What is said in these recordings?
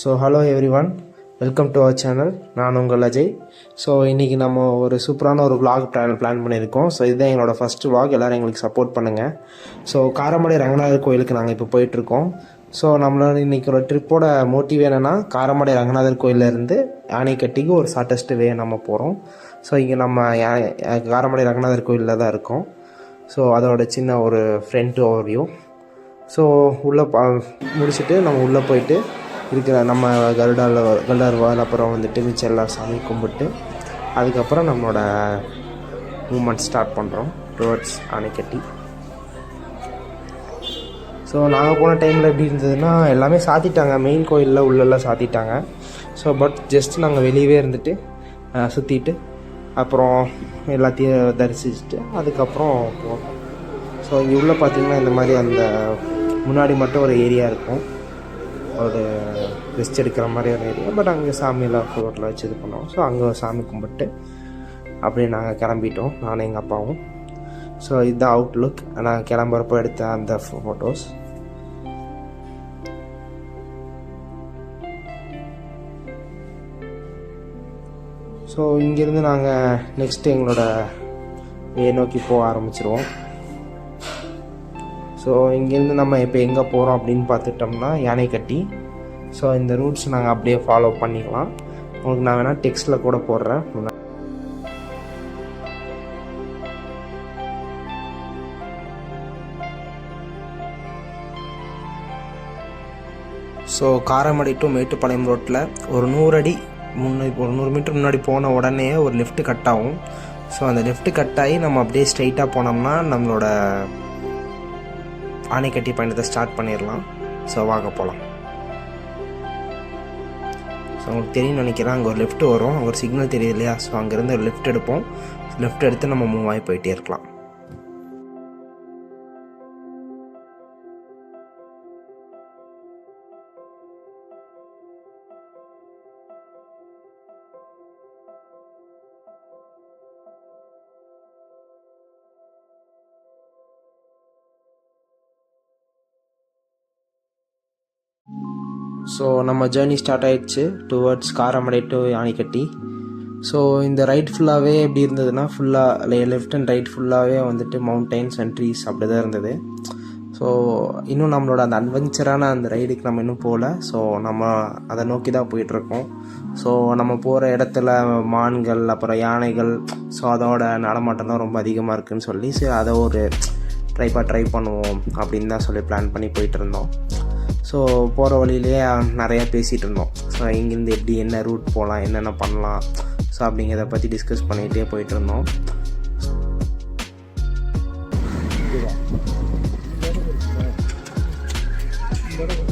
Hello everyone, welcome to our channel. நான் உங்கள் அஜய். இன்றைக்கி நம்ம ஒரு சூப்பரான ஒரு vlog பிளான் பண்ணியிருக்கோம். இதுதான் எங்களோட ஃபஸ்ட்டு vlog. எல்லோரும் எங்களுக்கு சப்போர்ட் பண்ணுங்கள். காரமடை ரங்கநாதர் கோயிலுக்கு நாங்கள் இப்போ போயிட்டுருக்கோம். நம்மளோட இன்றைக்கி ஒரு ட்ரிப்போட மோட்டிவ் என்னென்னா, காரமடை ரங்கநாதர் கோயிலேருந்து யானைக்கட்டிக்கு ஒரு ஷார்ட்டஸ்ட் வே நம்ம போகிறோம். இங்கே நம்ம காரமடை ரங்கநாதர் கோயிலில் தான் இருக்கோம். அதோட சின்ன ஒரு ஃப்ரண்ட் ஓவர்வியூ. உள்ளே முடிச்சுட்டு நம்ம உள்ளே போயிட்டு இருக்கிற நம்ம கருடாழ்வார் அப்புறம் வந்துட்டு மிச்சம் எல்லா சாமி கும்பிட்டு அதுக்கப்புறம் நம்மளோட மூமெண்ட் ஸ்டார்ட் பண்ணுறோம் டுவர்ட்ஸ் ஆனைக்கட்டி. நாங்கள் போன டைமில் எப்படி இருந்ததுன்னா, எல்லாமே சாத்திட்டாங்க, மெயின் கோயிலில் உள்ளெல்லாம் சாத்திட்டாங்க. பட் ஜஸ்ட் நாங்கள் வெளியவே இருந்துட்டு சுற்றிட்டு அப்புறம் எல்லாத்தையும் தரிசிச்சுட்டு அதுக்கப்புறம் போனோம். இங்கே உள்ளே பார்த்திங்கன்னா இந்த மாதிரி அந்த முன்னாடி மட்டும் ஒரு ஏரியா இருக்கும், ஒரு ரெஸ்ட் எடுக்கிற மாதிரி ஒரு ஏரியா. பட் அங்கே சாமியெல்லாம் ஃப்ளோட்டில் வச்சு இது பண்ணோம். அங்கே சாமி கும்பிட்டு அப்படியே நாங்கள் கிளம்பிட்டோம், நானும் எங்கள் அப்பாவும். இதுதான் அவுட்லுக். நாங்கள் கிளம்புறப்போ எடுத்த அந்த ஃபோட்டோஸ். இங்கேருந்து நாங்கள் நெக்ஸ்ட்டு எங்களோட வே நோக்கி போக ஆரம்பிச்சிருவோம். இங்கேருந்து நம்ம இப்போ எங்கே போகிறோம் அப்படின்னு பார்த்துட்டோம்னா யானைக்கட்டி. இந்த ரூட்ஸ் நாங்கள் அப்படியே ஃபாலோ பண்ணிக்கலாம். உங்களுக்கு நான் வேணால் டெக்ஸ்ட்டில் கூட போடுறேன். காரமடை டு மேட்டுப்பாளையம் ரோட்டில் ஒரு 100 மீட்டர் முன்னாடி போன உடனே ஒரு லெஃப்ட் கட் ஆகும். அந்த லெஃப்ட் கட் ஆகி நம்ம அப்படியே ஸ்ட்ரைட்டாக போனோம்னா நம்மளோட ஆனைக்கட்டி பயணத்தை ஸ்டார்ட் பண்ணிடலாம். வாங்க போகலாம். உங்களுக்கு தெரியும்னு நினைக்கிறேன், அங்கே ஒரு லெஃப்ட் வரும், அங்கே ஒரு சிக்னல் தெரியுது இல்லையா? அங்கேருந்து ஒரு லெஃப்ட் எடுப்போம். லெஃப்ட் எடுத்து நம்ம மூவ் ஆகி போயிட்டே இருக்கலாம். நம்ம ஜேர்னி ஸ்டார்ட் ஆகிடுச்சு டுவர்ட்ஸ் காரமடை டு யானைக்கட்டி. இந்த ரைட் ஃபுல்லாகவே எப்படி இருந்ததுன்னா, ஃபுல்லாக லெஃப்ட் அண்ட் ரைட் ஃபுல்லாகவே வந்துட்டு மவுண்டைன்ஸ் அண்ட் ட்ரீஸ் அப்படி தான் இருந்தது. இன்னும் நம்மளோட அந்த அட்வென்ச்சரான அந்த ரைடுக்கு நம்ம இன்னும் போகல. நம்ம அதை நோக்கி தான் போயிட்டுருக்கோம். நம்ம போகிற இடத்துல மான்கள் அப்புறம் யானைகள் அதோட நடமாட்டம் தான் ரொம்ப அதிகமாக இருக்குதுன்னு சொல்லி அதை ஒரு ட்ரை பண்ணுவோம் அப்படின்னு தான் சொல்லி பிளான் பண்ணி போயிட்டு இருந்தோம். போகிற வழியிலே நிறையா பேசிகிட்டு இருந்தோம். இங்கேருந்து எப்படி என்ன ரூட் போகலாம், என்னென்ன பண்ணலாம், அப்படிங்கிறத பற்றி டிஸ்கஸ் பண்ணிகிட்டே போயிட்டு இருந்தோம்.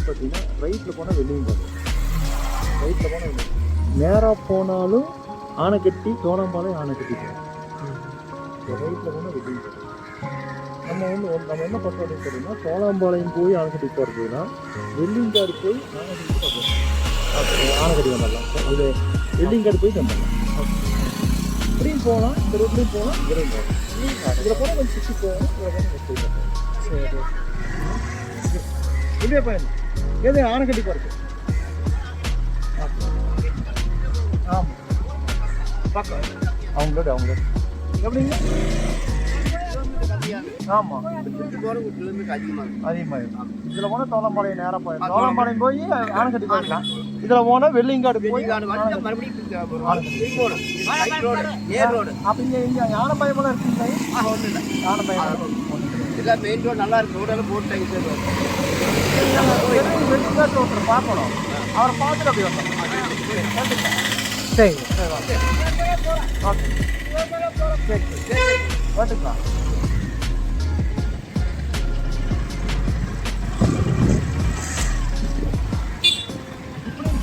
பார்த்தீங்கன்னா ரைட்டில் போனால் வெள்ளியங்காடு, ரைட்டில் போனால் நேராக போனாலும் ஆனைக்கட்டி, சோளம்பாளையம் ஆனைக்கட்டி போகணும். ரைட்டில் போனால் வெள்ளியங்காடு. நம்ம என்ன பண்ணுறோம் அப்படின்னு பார்த்தீங்கன்னா, சோளம்பாளையம் போய் ஆனைக்கட்டி போகிறதுனா வெள்ளியங்காடு போய் ஆனைக்கட்டி வந்துடலாம். அது வெள்ளியங்காடு போய் வந்துடலாம். இப்படியும் போகலாம், இந்த ரோட்லேயும் போகலாம், இதில் போகலாம். இதில் போனால் கொஞ்சம் சுற்றி போகணும், இதில் போனால் சரி இதே பயணம் எது ஆனைக்கட்டி போகிறது. ஆமாம் பார்க்க அவங்களோட எப்படிங்க? ஆமாம் அதிகமாக இருக்கும். இதில் போனால் சோளம்பாளையம் நேராக போயிடும். சோளம்பாளையம் போய் ஆனைக்கட்டி போயிடலாம். இதில் போனால் வெள்ளியங்காடு போய் அப்போ இங்கே யானை பயமெல்லாம் இருக்குங்க. யானை பயம் இல்லை, மெயின் ரோடு நல்லா இருக்கு. ரோடெல்லாம் போட்டு வெள்ளியங்காட்டு ஒருத்தர் பார்க்கணும். அவரை பார்த்துட்டு அப்படி வரணும். சரி சரி ஓகே சரி ஓட்டுக்கலாம்.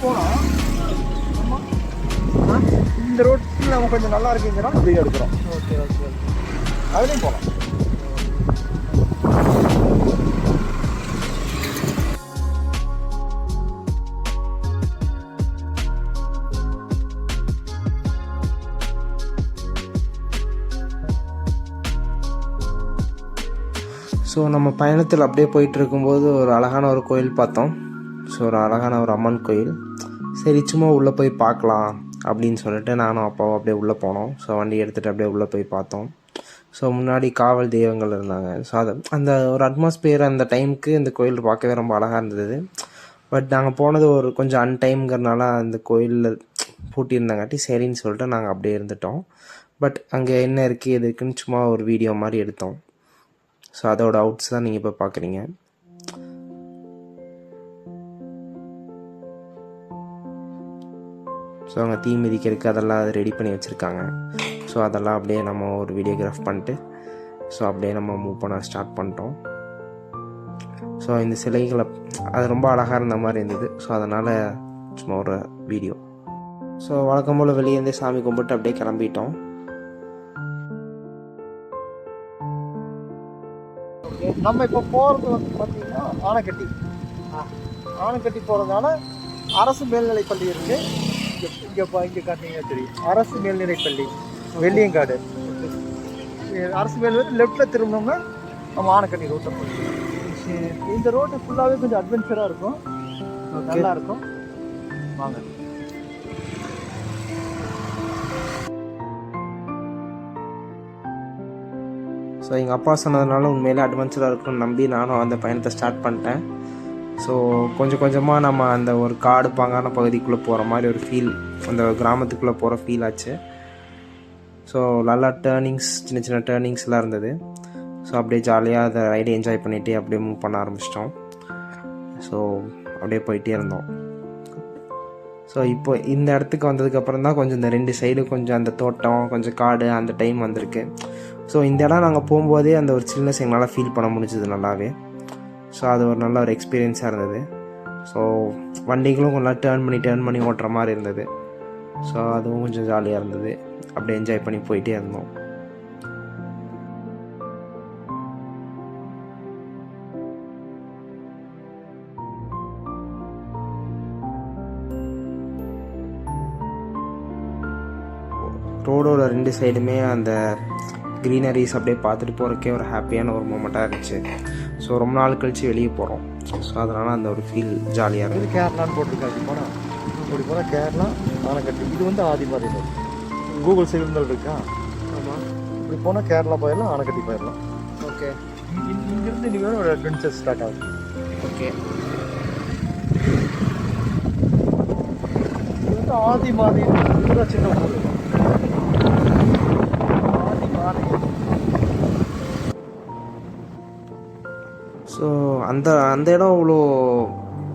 போனோம் இந்த ரோட்டில் நம்ம கொஞ்சம் நல்லா இருக்குங்கிறோம், அப்படியே எடுக்கிறோம். ஓகே ஓகே அதுலேயும் போகலாம். நம்ம பயணத்தில் அப்படியே போயிட்டு இருக்கும்போது ஒரு அழகான ஒரு கோயில் பார்த்தோம். ஒரு அழகான ஒரு அம்மன் கோயில். சரி சும்மா உள்ளே போய் பார்க்கலாம் அப்படின்னு சொல்லிட்டு நானும் அப்பாவும் அப்படியே உள்ளே போனோம். ஸோ வண்டி எடுத்துகிட்டு அப்படியே உள்ளே போய் பார்த்தோம். ஸோ முன்னாடி காவல் தெய்வங்கள் இருந்தாங்க. ஸோ அது அந்த ஒரு அட்மாஸ்பியர் அந்த டைமுக்கு இந்த கோயில் பார்க்கவே ரொம்ப அழகாக இருந்தது. பட் நாங்கள் போனது ஒரு கொஞ்சம் அன்டைம்ங்கிறனால அந்த கோயிலில் பூட்டியிருந்தாங்காட்டி சரின்னு சொல்லிட்டு நாங்கள் அப்படியே இருந்துட்டோம். பட் அங்கே என்ன இருக்குது எது இருக்குன்னு சும்மா ஒரு வீடியோ மாதிரி எடுத்தோம். ஸோ அதோட அவுட்ஸ் தான் நீங்கள் இப்போ பார்க்குறீங்க. ஸோ அங்கே தீ மிதிக்கிறதுக்கு அதெல்லாம் அது ரெடி பண்ணி வச்சுருக்காங்க. ஸோ அதெல்லாம் அப்படியே நம்ம ஒரு வீடியோகிராஃப் பண்ணிட்டு ஸோ அப்படியே நம்ம மூவ் பண்ண ஸ்டார்ட் பண்ணிட்டோம். ஸோ இந்த சிலைகளை அது ரொம்ப அழகாக இருந்த மாதிரி இருந்தது. ஸோ அதனால் சும்மா ஒரு வீடியோ. ஸோ வழக்கம் போல் வெளியேருந்தே சாமி கும்பிட்டு அப்படியே கிளம்பிட்டோம். நம்ம இப்போ போகிறது வந்து பார்த்தீங்கன்னா ஆனைக்கட்டி போகிறதுனால அரசு மேல்நிலைப்பள்ளி இருக்குது. இங்கே காட்டிங்கன்னா தெரியும் அரசு மேல்நிலைப்பள்ளி வெள்ளியங்காடு. அரசு மேல்நிலை லெஃப்டில் திரும்பினோம்னா நம்ம ஆனைக்கட்டி ரோட்டை போகிறோம். இந்த ரோட்டு ஃபுல்லாகவே கொஞ்சம் அட்வென்ச்சராக இருக்கும், நல்லா இருக்கும். வாங்க. ஸோ எங்கள் அப்பா சொன்னதுனால உண்மையிலே அட்வென்ச்சராக இருக்கும்னு நம்பி நானும் அந்த பயணத்தை ஸ்டார்ட் பண்ணிட்டேன். ஸோ கொஞ்சம் கொஞ்சமாக நம்ம அந்த ஒரு காடு பாங்கான பகுதிக்குள்ளே போகிற மாதிரி ஒரு ஃபீல், அந்த கிராமத்துக்குள்ளே போகிற ஃபீல் ஆச்சு. ஸோ நல்லா டேர்னிங்ஸ், சின்ன சின்ன டேர்னிங்ஸ்லாம் இருந்தது. ஸோ அப்படியே ஜாலியாக அதை ரைடை என்ஜாய் பண்ணிகிட்டே அப்படியே மூவ் பண்ண ஆரம்பிச்சிட்டோம். ஸோ அப்படியே போயிட்டே இருந்தோம். ஸோ இப்போ இந்த இடத்துக்கு வந்ததுக்கப்புறம் தான் கொஞ்சம் இந்த 2 சைடு கொஞ்சம் அந்த தோட்டம், கொஞ்சம் காடு அந்த டைம் வந்திருக்கு. ஸோ இந்த இடம் நாங்கள் போகும்போதே அந்த ஒரு சில்னஸ் எங்களால் ஃபீல் பண்ண முடிஞ்சது நல்லாவே. ஸோ அது ஒரு நல்ல ஒரு எக்ஸ்பீரியன்ஸாக இருந்தது. ஸோ வண்டிகளும் கொஞ்சம் டேர்ன் பண்ணி ஓட்டுற மாதிரி இருந்தது. ஸோ அதுவும் கொஞ்சம் ஜாலியாக இருந்தது. அப்படியே என்ஜாய் பண்ணி போயிட்டே இருந்தோம். ரோடோட 2 சைடுமே அந்த க்ரீனரிஸ் அப்படியே பார்த்துட்டு போகிறக்கே ஒரு ஹாப்பியான ஒரு மூமெண்ட்டாக இருந்துச்சு. ஸோ ரொம்ப நாள் கழித்து வெளியே போகிறோம். ஸோ அதனால் அந்த ஒரு ஃபீல் ஜாலியாக இருக்குது. கேரளான்னு போட்டிருக்காங்க. போனால் இப்படி போனால் கேரளா ஆனைக்கட்டி. இது வந்து ஆதிபாதை ரோடு. கூகுள் சிலிண்டர் இருக்கா? ஆமாம். இப்படி போனால் கேரளா போயிடலாம், ஆனைக்கட்டி போயிடலாம். ஓகே. இங்கிருந்து இனிமேல் ஒரு அட்வென்ச்சர் ஸ்டார்ட் ஆகுது. ஓகே. இது வந்து ஆதிபாதை சின்ன ஊர். ஸோ அந்த இடம் அவ்வளோ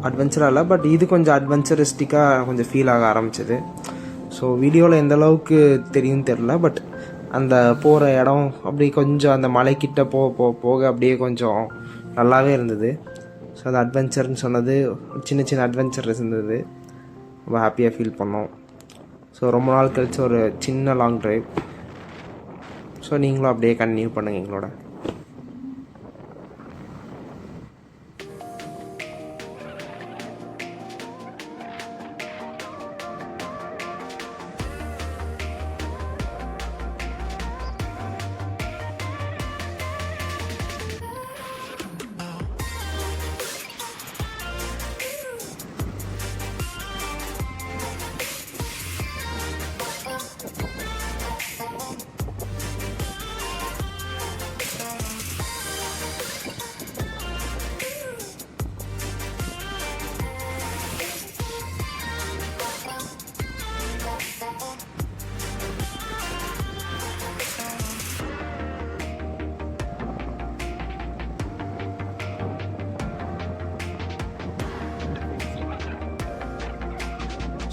அட்வென்ச்சராக இல்லை. பட் இது கொஞ்சம் அட்வென்ச்சரிஸ்டிக்காக கொஞ்சம் ஃபீல் ஆக ஆரம்பிச்சிது. ஸோ வீடியோவில் எந்த அளவுக்கு தெரியும்னு தெரில. பட் அந்த போகிற இடம் அப்படி கொஞ்சம் அந்த மலைக்கிட்ட போக அப்படியே கொஞ்சம் நல்லாவே இருந்தது. ஸோ அந்த அட்வென்ச்சர்னு சொன்னது சின்ன சின்ன அட்வென்ச்சர்ஸ் இருந்தது. ரொம்ப ஹாப்பியாக ஃபீல் பண்ணோம். ஸோ ரொம்ப நாள் கழிச்சு ஒரு சின்ன லாங் ட்ரைவ். ஸோ நீங்களும் அப்படியே கண்டினியூ பண்ணுங்கள் எங்களோட.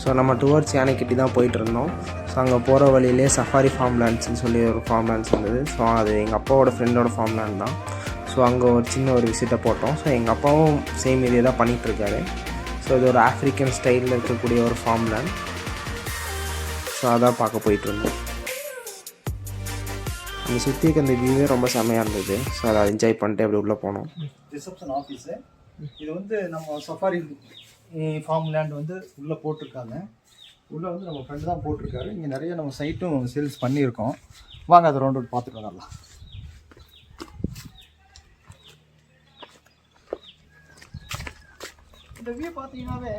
ஸோ நம்ம டுவர்ட்ஸ் யானைக்கட்டி தான் போயிட்டுருந்தோம். ஸோ அங்கே போகிற வழியிலே சஃபாரி ஃபார்ம் லேண்ட்ஸ்னு சொல்லி ஒரு ஃபார்ம் லேண்ட்ஸ் இருந்தது. ஸோ அது எங்கள் அப்பாவோட ஃப்ரெண்டோட ஃபார்ம் லேண்ட் தான். ஸோ அங்கே ஒரு சின்ன ஒரு விசிட்டை போட்டோம். ஸோ எங்கள் அப்பாவும் சேம் இதே தான் பண்ணிகிட்ருக்காரு. ஸோ இது ஒரு ஆஃப்ரிக்கன் ஸ்டைலில் இருக்கக்கூடிய ஒரு ஃபார்ம் லேண்ட். ஸோ அதான் பார்க்க போயிட்டுருந்தோம். அந்த சுற்றிக்கு அந்த வியூவே ரொம்ப செம்மையாக இருந்தது. ஸோ அதை என்ஜாய் பண்ணிட்டு அப்படி உள்ளே போனோம். ரிசப்ஷன் ஆஃபீஸு இது வந்து நம்ம சஃபாரி ஃபார்ம் லேண்ட் வந்து உள்ளே போட்டிருக்காங்க. உள்ளே வந்து நம்ம ஃப்ரெண்டு தான் போட்டிருக்காரு. இங்கே நிறைய நம்ம சைட்டும் சேல்ஸ் பண்ணியிருக்கோம். வாங்க அதை ரவுண்ட் பார்த்துட்டு வரலாம். இந்த வியூ பார்த்தீங்கன்னாவே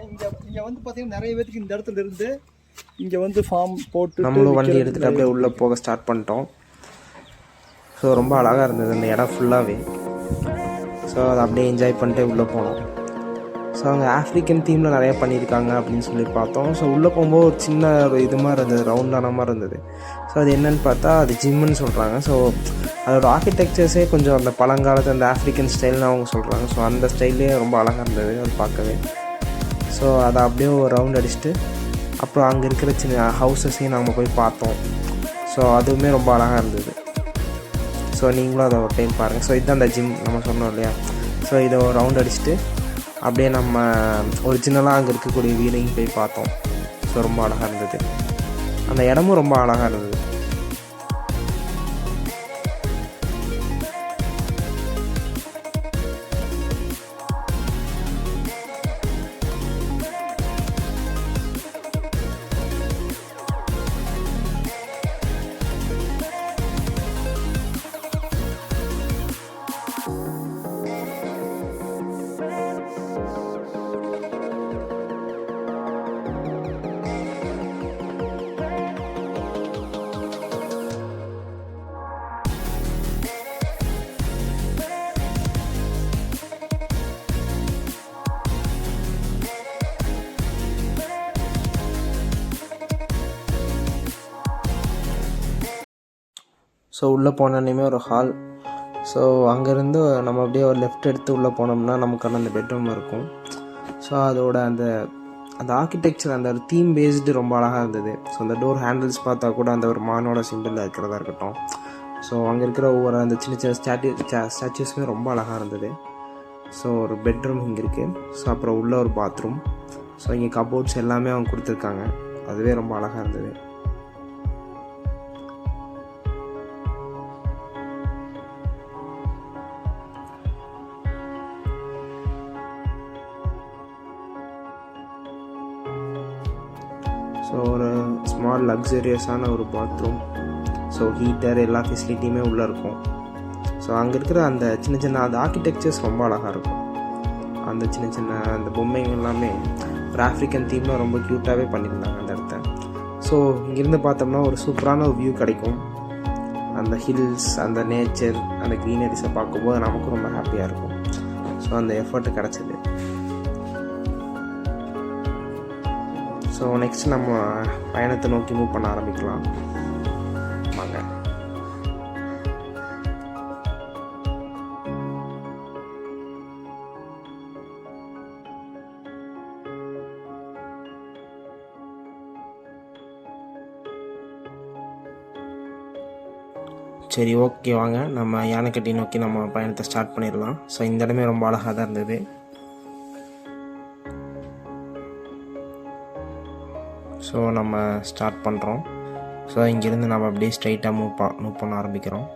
இங்கே வந்து பார்த்தீங்கன்னா நிறைய பேருக்கு இந்த இடத்துல இருந்து இங்கே வந்து ஃபார்ம் போட்டு நம்மளும் வண்டி எடுத்துகிட்டு அப்படியே உள்ளே போக ஸ்டார்ட் பண்ணிட்டோம். ஸோ ரொம்ப அழகாக இருந்தது அந்த இடம் ஃபுல்லாகவே. ஸோ அதை அப்படியே என்ஜாய் பண்ணிட்டு உள்ளே போனோம். ஸோ அவங்க ஆஃப்ரிக்கன் தீமில் நிறையா பண்ணியிருக்காங்க அப்படின்னு சொல்லி பார்த்தோம். ஸோ உள்ளே போகும்போது ஒரு சின்ன ஒரு இது மாதிரி இருந்தது, ரவுண்டான மாதிரி இருந்தது. ஸோ அது என்னென்னு பார்த்தா அது ஜிம்முன்னு சொல்கிறாங்க. ஸோ அதோட ஆர்கிடெக்சர்ஸே கொஞ்சம் அந்த பழங்காலத்து அந்த ஆஃப்ரிக்கன் ஸ்டைல்னு அவங்க சொல்கிறாங்க. ஸோ அந்த ஸ்டைல்லே ரொம்ப அழகாக இருந்தது அது பார்க்கவே. ஸோ அதை அப்படியே ஒரு ரவுண்ட் அடிச்சுட்டு அப்புறம் அங்கே இருக்கிற சின்ன ஹவுசஸையும் நம்ம போய் பார்த்தோம். ஸோ அதுவுமே ரொம்ப அழகாக இருந்தது. ஸோ நீங்களும் அதை ஒரு டைம் பாருங்கள். ஸோ இதுதான் அந்த ஜிம் நம்ம சொன்னோம் இல்லையா. ஸோ இதை ஒரு ரவுண்ட் அடிச்சுட்டு அப்படியே நம்ம ஒரிஜினலாக அங்கே இருக்கக்கூடிய வீடையும் போய் பார்த்தோம். ஸோ ரொம்ப அழகாக இருந்தது. அந்த இடமும் ரொம்ப அழகாக இருந்தது. ஸோ உள்ளே போனோன்னே ஒரு ஹால். ஸோ அங்கேருந்து நம்ம அப்படியே ஒரு லெஃப்ட் எடுத்து உள்ளே போனோம்னா நமக்கான அந்த பெட்ரூம் இருக்கும். ஸோ அதோட அந்த அந்த ஆர்கிடெக்சர் அந்த ஒரு தீம் பேஸ்டு ரொம்ப அழகாக இருந்தது. ஸோ அந்த டோர் ஹேண்டில்ஸ் பார்த்தா கூட அந்த ஒரு மானோட சிம்பிளில் இருக்கிறதா இருக்கட்டும். ஸோ அங்கே இருக்கிற ஒவ்வொரு அந்த சின்ன சின்ன ஸ்டாச்சுஸுமே ரொம்ப அழகாக இருந்தது. ஸோ ஒரு பெட்ரூம் இங்கே இருக்குது. ஸோ அப்புறம் உள்ள ஒரு பாத்ரூம். ஸோ இங்கே கபோர்ட்ஸ் எல்லாமே அவங்க கொடுத்துருக்காங்க. அதுவே ரொம்ப அழகாக இருந்தது. ஸோ ஒரு ஸ்மால் லக்ஸரியஸான ஒரு பாத்ரூம். ஸோ ஹீட்டர் எல்லா ஃபெசிலிட்டியுமே உள்ளே இருக்கும். ஸோ அங்கே இருக்கிற அந்த சின்ன சின்ன அந்த ஆர்கிடெக்சர்ஸ் ரொம்ப அழகாக இருக்கும். அந்த சின்ன சின்ன அந்த பொம்மைங்க எல்லாமே ஒரு ஆஃப்ரிக்கன் தீமில் ரொம்ப க்யூட்டாகவே பண்ணியிருந்தாங்க அந்த இடத்த. ஸோ இங்கேருந்து பார்த்தோம்னா ஒரு சூப்பரான ஒரு வியூ கிடைக்கும். அந்த ஹில்ஸ், அந்த நேச்சர், அந்த க்ரீனரிஸை பார்க்கும்போது நமக்கும் ரொம்ப ஹாப்பியாக இருக்கும். ஸோ அந்த எஃபர்ட்டு கிடச்சிது. ஸோ நெக்ஸ்ட் நம்ம பயணத்தை நோக்கி மூவ் பண்ண ஆரம்பிக்கலாம் வாங்க. சரி, ஓகே, வாங்க நம்ம யானைக்கட்டி நோக்கி நம்ம பயணத்தை ஸ்டார்ட் பண்ணிடலாம். ஸோ இந்த இடமே ரொம்ப அழகாக தான் இருந்தது. ஸோ நம்ம ஸ்டார்ட் பண்ணுறோம். ஸோ இங்கேருந்து நம்ம அப்படியே ஸ்ட்ரைட்டாக மூவ் பண்ண ஆரம்பிக்கிறோம்.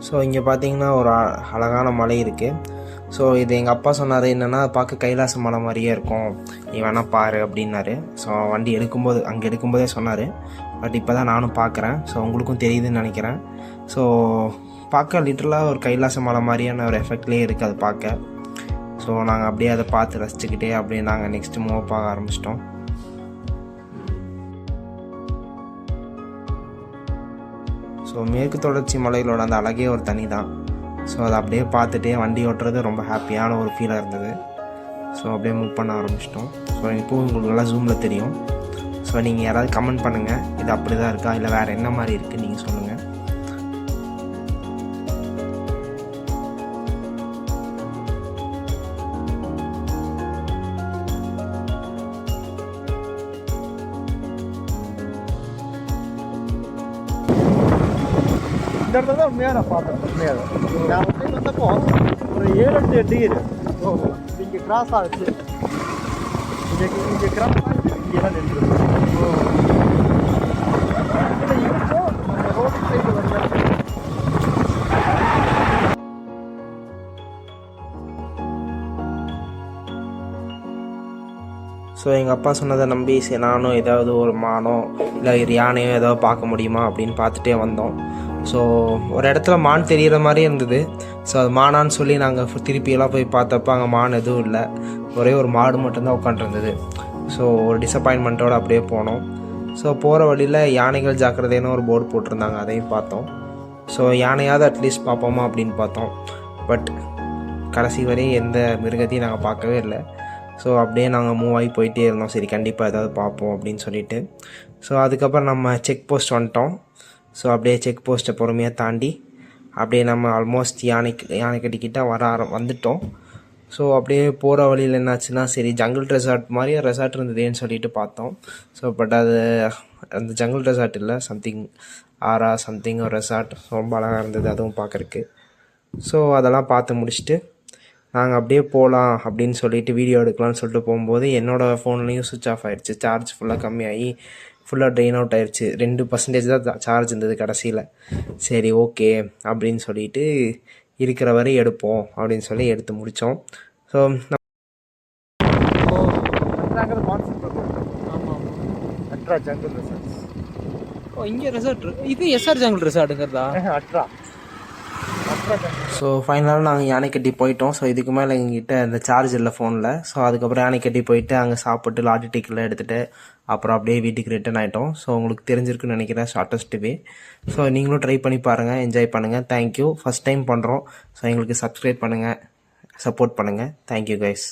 ஸோ இங்கே பார்த்தீங்கன்னா ஒரு அழகான மலை இருக்குது. ஸோ இது எங்கள் அப்பா சொன்னார், என்னென்னா பார்க்க கைலாச மலை மாதிரியே இருக்கும், நீ வேணால் பாரு அப்படின்னாரு. ஸோ வண்டி அங்கே எடுக்கும்போதே சொன்னார். பட் இப்போ தான் நானும் பார்க்குறேன். ஸோ உங்களுக்கும் தெரியுதுன்னு நினைக்கிறேன். ஸோ பார்க்க லிட்டரலாக ஒரு கைலாச மலை மாதிரியான ஒரு எஃபெக்ட்லேயே இருக்குது அது பார்க்க. ஸோ நாங்கள் அப்படியே அதை பார்த்து ரசிச்சுக்கிட்டே அப்படியே நாங்கள் நெக்ஸ்ட்டு மூவ் பார்க்க ஆரம்பிச்சிட்டோம். ஸோ மேற்கு தொடர்ச்சி மலைகளோட அந்த அழகே ஒரு தனி தான். ஸோ அதை அப்படியே பார்த்துட்டே வண்டி ஓட்டுறது ரொம்ப ஹாப்பியான ஒரு ஃபீலாக இருந்தது. ஸோ அப்படியே மூவ் பண்ண ஆரம்பிச்சிட்டோம். ஸோ இப்போ உங்களுக்கு நல்லா ஜூமில் தெரியும். ஸோ நீங்கள் யாராவது கமெண்ட் பண்ணுங்கள், இது அப்படி தான் இருக்கா இல்லை வேறு என்ன மாதிரி இருக்குது நீங்கள் சொல்லுங்கள். இந்த இடத்துல தான் உண்மையாக நான் பார்த்தேன். உண்மையாக நான் ஒரு டைம் வந்தப்போ ஒரு 7-8 டிகிரி இங்கே கிராஸ் ஆகிடுச்சு. இங்கே கிராஸ் ஆகிடுச்சு. இங்கெல்லாம் நின்றுருக்கு. இப்போ அந்த ரோடு சைடு வந்து ஸோ எங்கள் அப்பா சொன்னதை நம்பி சரி நானும் ஏதாவது ஒரு மானோ இல்லை ஒரு யானையோ ஏதாவது பார்க்க முடியுமா அப்படின்னு பார்த்துட்டே வந்தோம். ஸோ ஒரு இடத்துல மான் தெரிகிற மாதிரி இருந்தது. ஸோ அது மானான்னு சொல்லி நாங்கள் திருப்பியெல்லாம் போய் பார்த்தப்ப அங்கே மான் எதுவும் இல்லை, ஒரே ஒரு மாடு மட்டும்தான் உட்காண்ட்ருந்தது. ஸோ ஒரு டிசப்பாயின்மெண்ட்டோடு அப்படியே போனோம். ஸோ போகிற வழியில் யானைகள் ஜாக்கிரதைன்னு ஒரு போர்டு போட்டிருந்தாங்க, அதையும் பார்த்தோம். ஸோ யானையாவது அட்லீஸ்ட் பார்ப்போமா அப்படின்னு பார்த்தோம். பட் கடைசி வரையும் எந்த மிருகத்தையும் நாங்கள் பார்க்கவே இல்லை. ஸோ அப்படியே நாங்கள் மூவ் ஆகி போயிட்டே இருந்தோம். சரி கண்டிப்பாக ஏதாவது பார்ப்போம் அப்படின்னு சொல்லிட்டு. ஸோ அதுக்கப்புறம் நம்ம செக் போஸ்ட் வந்துட்டோம். ஸோ அப்படியே செக் போஸ்ட்டை பொறுமையாக தாண்டி அப்படியே நம்ம ஆல்மோஸ்ட் யானைக்கட்டிக்கிட்ட வந்துட்டோம். ஸோ அப்படியே போகிற வழியில் என்னாச்சுன்னா சரி ஜங்கிள் ரெசார்ட் மாதிரியே ரெசார்ட் இருந்ததுன்னு சொல்லிட்டு பார்த்தோம். ஸோ பட் அது அந்த ஜங்கிள் ரெசார்ட் இல்லை, சம்திங் ஒரு ரெசார்ட். ரொம்ப அழகாக இருந்தது அதுவும் பார்க்குறக்கு. ஸோ அதெல்லாம் பார்த்து முடிச்சுட்டு நாங்கள் அப்படியே போகலாம் அப்படின்னு சொல்லிட்டு வீடியோ எடுக்கலாம்னு சொல்லிட்டு போகும்போது என்னோடய ஃபோன்லேயும் சுவிட்ச் ஆஃப் ஆகிடுச்சு. சார்ஜ் ஃபுல்லாக கம்மியாகி ஃபுல்லாக ட்ரெயின் அவுட் ஆகிடுச்சு. 2% தான் சார்ஜ் இருந்தது கடைசியில். சரி ஓகே அப்படின்னு சொல்லிட்டு இருக்கிற வரை எடுப்போம் அப்படின்னு சொல்லி எடுத்து முடித்தோம். ஸோ அட்ரா ஜங்கிள் ரெசார்ட்ஸ். இங்கே ரெசார்ட் இது எஸ்ஆர் ஜங்கிள் ரெசார்ட்டுங்கிறதா? அட்ரா ஜங்கிள். ஸோ ஃபைனலாக நாங்கள் யானைக்கட்டி போயிட்டோம். ஸோ இதுக்கு மேலே எங்ககிட்ட அந்த சார்ஜ் இல்லை ஃபோனில். ஸோ அதுக்கப்புறம் யானைக்கட்டி போயிட்டு அங்கே சாப்பிட்டு லாட்டரி டிக்கெட்லாம் எடுத்துகிட்டு அப்புறம் அப்படியே வீட்டுக்கு ரிட்டர்ன் ஆகிட்டோம். ஸோ உங்களுக்கு தெரிஞ்சிருக்குன்னு நினைக்கிறேன் ஷார்ட்டஸ்ட் வே. ஸோ நீங்களும் ட்ரை பண்ணி பாருங்கள், என்ஜாய் பண்ணுங்கள். தேங்க்யூ. ஃபஸ்ட் டைம் பண்ணுறோம். ஸோ எங்களுக்கு சப்ஸ்கிரைப் பண்ணுங்கள், சப்போர்ட் பண்ணுங்கள். Thank you guys.